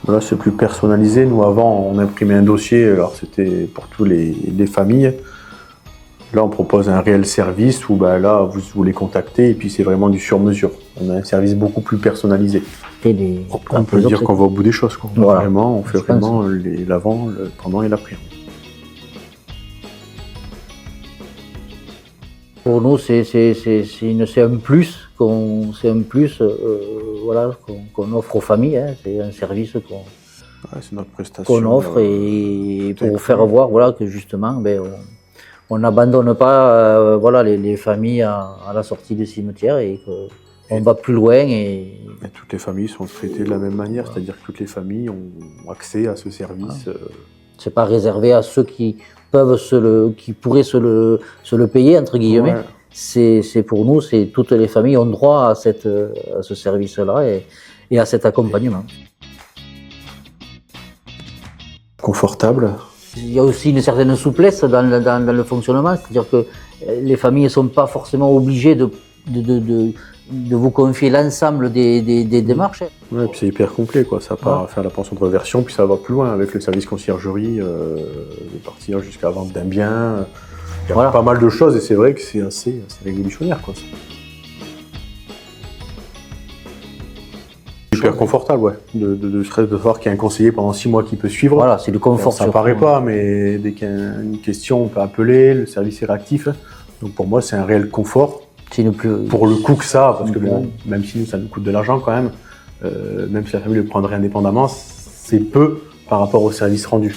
Là, c'est plus personnalisé. Nous, avant, on imprimait un dossier, alors c'était pour tous les familles. Là, on propose un réel service où là, vous les contactez et puis c'est vraiment du sur-mesure. On a un service beaucoup plus personnalisé. On peut dire qu'on va au bout des choses, quoi. Voilà. Vraiment, on fait vraiment l'avant, le pendant et l'après. Pour nous, c'est un plus qu'on voilà, qu'on offre aux familles. Hein. C'est un service C'est notre prestation qu'on offre et pour faire voir voilà, que justement, on n'abandonne pas voilà, les familles à la sortie du cimetière et qu'on va plus loin. Et toutes les familles sont traitées de la même manière, voilà. C'est-à-dire que toutes les familles ont accès à ce service. Voilà. C'est pas réservé à ceux qui peuvent qui pourraient se le payer, entre guillemets. Ouais. C'est pour nous, toutes les familles ont droit à ce service-là et à cet accompagnement. Confortable. Il y a aussi une certaine souplesse dans le fonctionnement, c'est-à-dire que les familles ne sont pas forcément obligées de vous confier l'ensemble des démarches. Ouais, puis c'est hyper complet, quoi. Ça part à faire la pension de reversion, puis ça va plus loin avec le service conciergerie, de partir jusqu'à la vente d'un bien. Il y a pas mal de choses et c'est vrai que c'est assez révolutionnaire, quoi. Super confortable, ouais. De savoir qu'il y a un conseiller pendant 6 mois qui peut suivre. Voilà, c'est du confort. Ça paraît pas, mais dès qu'il y a une question, on peut appeler, le service est réactif. Donc pour moi, c'est un réel confort. Pour le coût que ça, parce que même si ça nous coûte de l'argent quand même, même si la famille le prendrait indépendamment, c'est peu par rapport au service rendu.